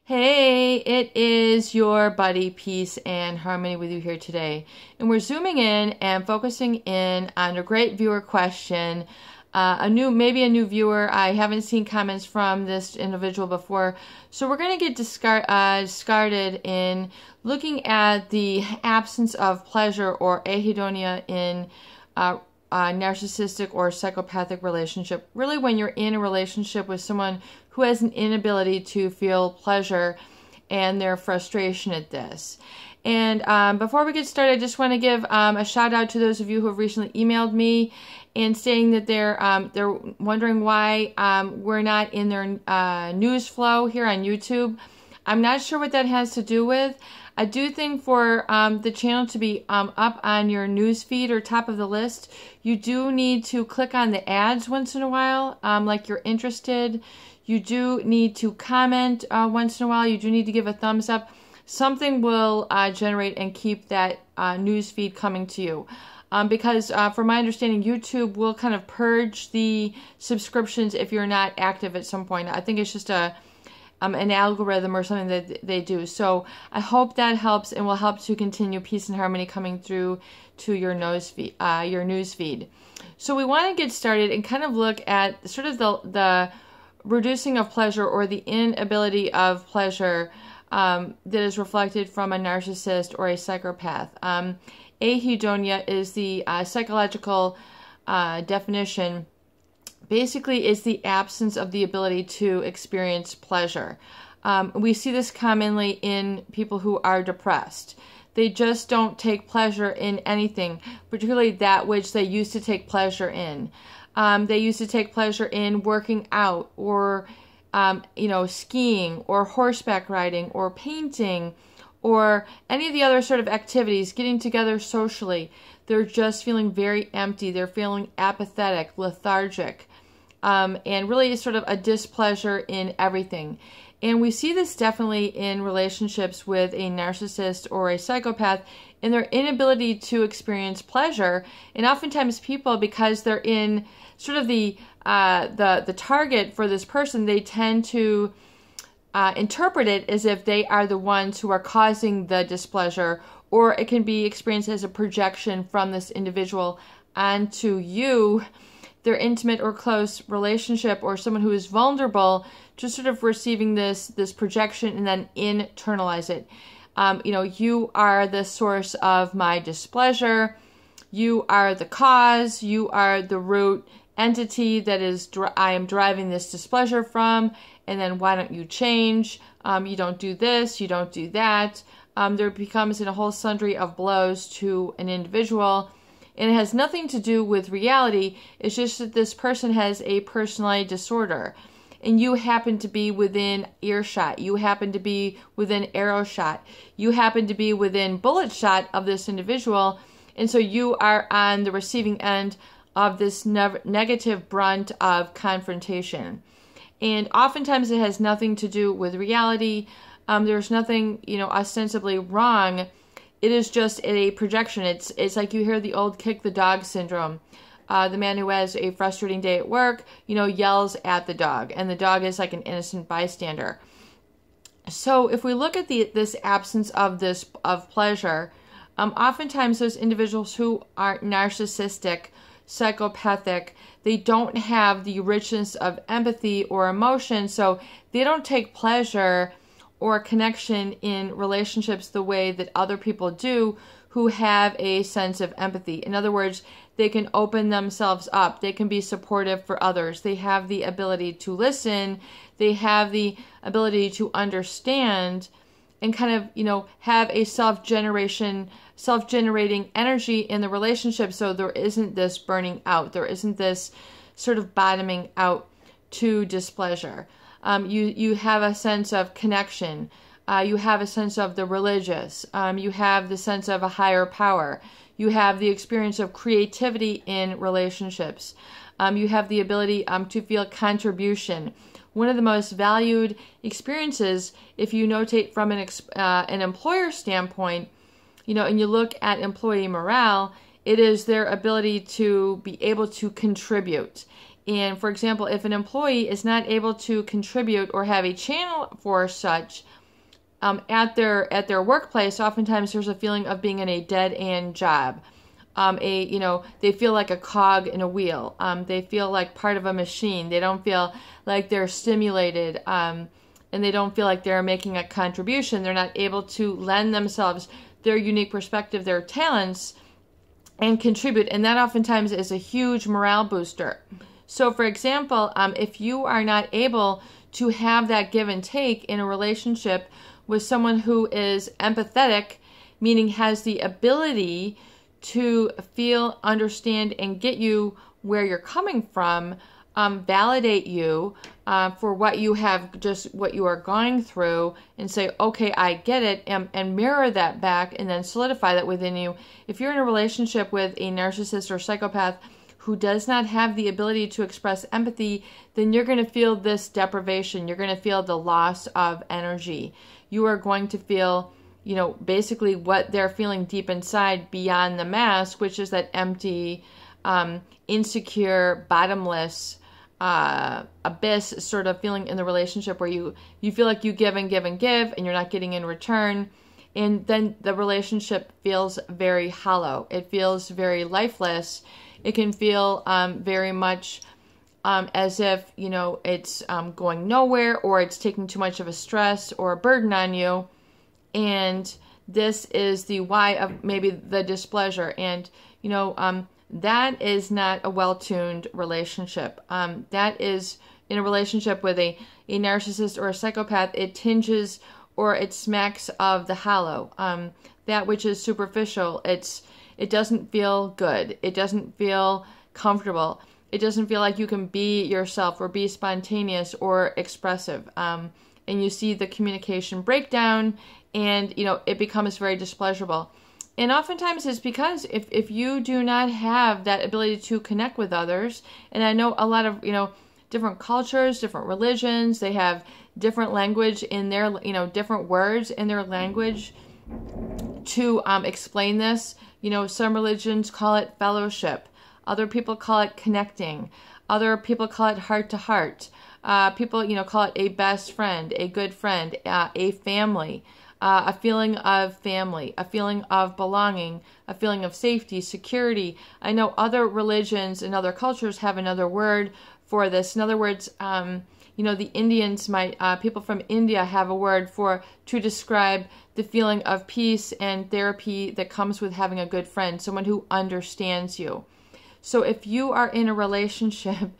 Hey, it is your buddy Peace and Harmony with you here today. And we're zooming in and focusing in on a great viewer question. Maybe a new viewer. I haven't seen comments from this individual before. So we're going to get discarded in looking at the absence of pleasure or anhedonia in narcissistic or psychopathic relationship. Really, when you're in a relationship with someone who has an inability to feel pleasure and their frustration at this. And before we get started, I just want to give a shout out to those of you who have recently emailed me and saying that they're wondering why we're not in their news flow here on YouTube. I'm not sure what that has to do with. I do think for the channel to be up on your news feed or top of the list, you do need to click on the ads once in a while, like you're interested. You do need to comment once in a while. You do need to give a thumbs up. Something will generate and keep that news feed coming to you. Because from my understanding, YouTube will kind of purge the subscriptions if you're not active at some point. I think it's just an algorithm or something that they do. So I hope that helps and will help to continue Peace and Harmony coming through to your news feed. So we want to get started and kind of look at sort of the reducing of pleasure or the inability of pleasure that is reflected from a narcissist or a psychopath. Anhedonia is the psychological definition. Basically, it's the absence of the ability to experience pleasure. We see this commonly in people who are depressed. They just don't take pleasure in anything, particularly that which they used to take pleasure in. They used to take pleasure in working out or, skiing or horseback riding or painting or any of the other sort of activities, getting together socially. They're just feeling very empty. They're feeling apathetic, lethargic, and really sort of a displeasure in everything. And we see this definitely in relationships with a narcissist or a psychopath in their inability to experience pleasure. And oftentimes people, because they're in sort of the target for this person, they tend to interpret it as if they are the ones who are causing the displeasure, or it can be experienced as a projection from this individual onto you, their intimate or close relationship, or someone who is vulnerable, just sort of receiving this projection and then internalize it. You are the source of my displeasure. You are the cause. You are the root entity that I am deriving this displeasure from. And then why don't you change? You don't do this. You don't do that. There becomes a whole sundry of blows to an individual. And it has nothing to do with reality. It's just that this person has a personality disorder. And you happen to be within earshot. You happen to be within arrow shot. You happen to be within bullet shot of this individual. And so you are on the receiving end of this negative brunt of confrontation. And oftentimes it has nothing to do with reality. There's nothing, ostensibly wrong. It is just a projection. It's like you hear the old kick the dog syndrome. The man who has a frustrating day at work, yells at the dog, and the dog is like an innocent bystander. So if we look at this absence of pleasure, oftentimes those individuals who are narcissistic, psychopathic, they don't have the richness of empathy or emotion, so they don't take pleasure or connection in relationships the way that other people do who have a sense of empathy. In other words, they can open themselves up. They can be supportive for others. They have the ability to listen. They have the ability to understand and kind of, have a self-generating energy in the relationship, so there isn't this burning out. There isn't this sort of bottoming out to displeasure. You have a sense of connection. You have a sense of the religious. You have the sense of a higher power. You have the experience of creativity in relationships. You have the ability to feel contribution. One of the most valued experiences, if you notate from an employer standpoint, and you look at employee morale, it is their ability to be able to contribute. And for example, if an employee is not able to contribute or have a channel for such, at their workplace, oftentimes there's a feeling of being in a dead end job. They feel like a cog in a wheel. They feel like part of a machine. They don't feel like they're stimulated, and they don't feel like they're making a contribution. They're not able to lend themselves their unique perspective, their talents, and contribute. And that oftentimes is a huge morale booster. So, for example, if you are not able to have that give and take in a relationship with someone who is empathetic, meaning has the ability to feel, understand, and get you where you're coming from, validate you for what you have, just what you are going through, and say, okay, I get it, and mirror that back, and then solidify that within you. If you're in a relationship with a narcissist or psychopath who does not have the ability to express empathy, then you're going to feel this deprivation. You're going to feel the loss of energy. You are going to feel, basically what they're feeling deep inside beyond the mask, which is that empty, insecure, bottomless abyss sort of feeling in the relationship where you feel like you give and give and give and you're not getting in return. And then the relationship feels very hollow. It feels very lifeless. It can feel very much as if, it's going nowhere, or it's taking too much of a stress or a burden on you. And this is the why of maybe the displeasure. And, that is not a well-tuned relationship. That is in a relationship with a narcissist or a psychopath, it tinges or it smacks of the hollow. That which is superficial, it doesn't feel good. It doesn't feel comfortable. It doesn't feel like you can be yourself or be spontaneous or expressive. And you see the communication breakdown, and, it becomes very displeasurable. And oftentimes it's because if you do not have that ability to connect with others, and I know a lot of, different cultures, different religions, they have different language in their, different words in their language to explain this. Some religions call it fellowship. Other people call it connecting. Other people call it heart to heart. People, call it a best friend, a good friend, a family. A feeling of family, a feeling of belonging, a feeling of safety, security. I know other religions and other cultures have another word for this. In other words, the Indians people from India have a word to describe the feeling of peace and therapy that comes with having a good friend, someone who understands you. So if you are in a relationship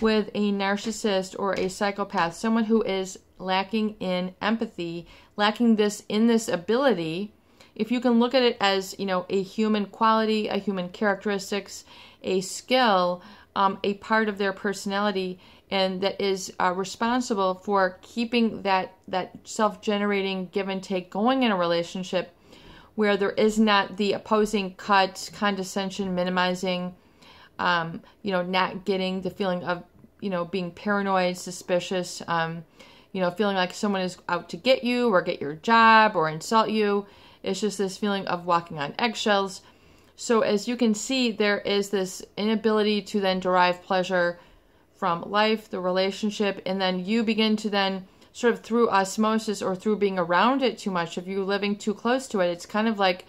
with a narcissist or a psychopath, someone who is lacking in empathy, lacking this ability, if you can look at it as, a human quality, a human characteristics, a skill, a part of their personality, and that is responsible for keeping that self-generating give and take going in a relationship where there is not the opposing cut, condescension, minimizing, not getting the feeling of, being paranoid, suspicious, feeling like someone is out to get you or get your job or insult you. It's just this feeling of walking on eggshells. So as you can see, there is this inability to then derive pleasure from life, the relationship, and then you begin to then sort of through osmosis or through being around it too much, if you're living too close to it, it's kind of like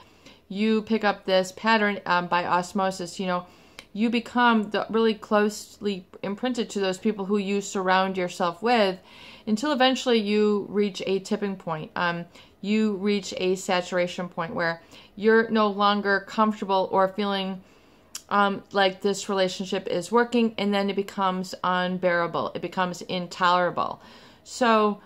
you pick up this pattern by osmosis. You become really closely imprinted to those people who you surround yourself with until eventually you reach a tipping point. You reach a saturation point where you're no longer comfortable or feeling like this relationship is working, and then it becomes unbearable. It becomes intolerable. So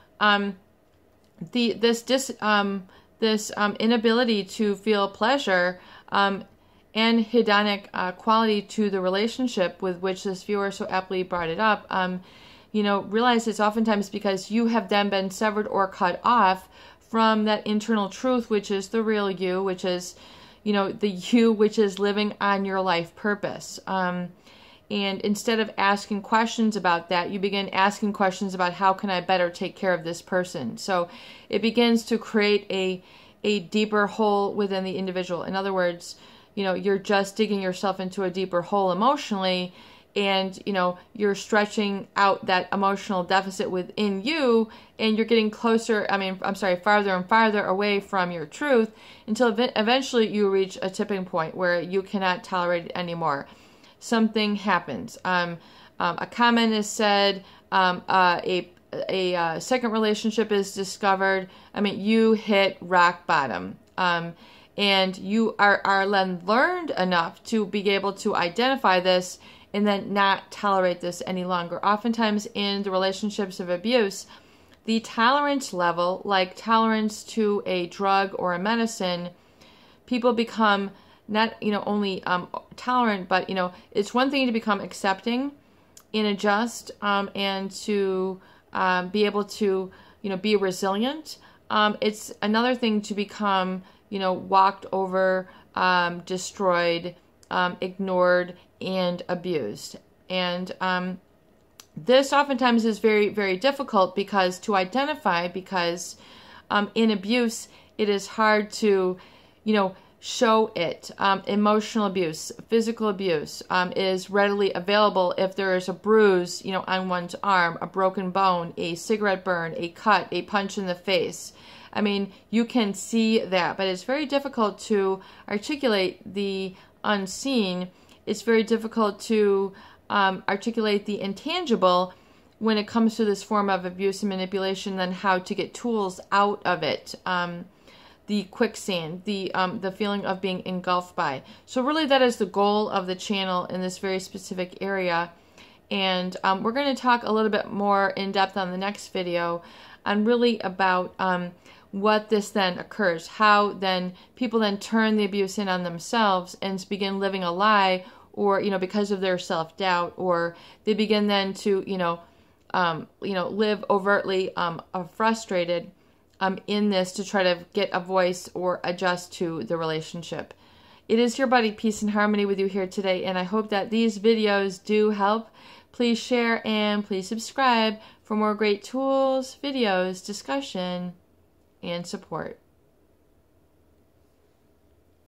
this inability to feel pleasure and hedonic quality to the relationship with which this viewer so aptly brought it up, realize it's oftentimes because you have then been severed or cut off from that internal truth, which is the real you, which is, the you which is living on your life purpose. And instead of asking questions about that, you begin asking questions about how can I better take care of this person. So it begins to create a deeper hole within the individual. In other words, you're just digging yourself into a deeper hole emotionally, and you're stretching out that emotional deficit within you, and you're getting closer, farther and farther away from your truth, until eventually you reach a tipping point where you cannot tolerate it anymore. Something happens. A comment is said, a second relationship is discovered. You hit rock bottom. And you are then learned enough to be able to identify this and then not tolerate this any longer. Oftentimes in the relationships of abuse, the tolerance level, like tolerance to a drug or a medicine, people become not only tolerant, but it's one thing to become accepting and adjust, and to be able to be resilient. It's another thing to become walked over, destroyed, ignored, and abused. And this oftentimes is very, very difficult to identify, because in abuse, it is hard to, show it. Emotional abuse, physical abuse is readily available if there is a bruise, on one's arm, a broken bone, a cigarette burn, a cut, a punch in the face. You can see that, but it's very difficult to articulate the unseen. It's very difficult to articulate the intangible when it comes to this form of abuse and manipulation, and how to get tools out of it. The quicksand, the feeling of being engulfed by. So really that is the goal of the channel in this very specific area. And we're going to talk a little bit more in depth on the next video on really about what this then occurs, how then people then turn the abuse in on themselves and begin living a lie, or because of their self-doubt, or they begin then to live overtly frustrated in this, to try to get a voice or adjust to the relationship. It is your buddy, Peace and Harmony, with you here today, and I hope that these videos do help. Please share and please subscribe for more great tools, videos, discussion, and support.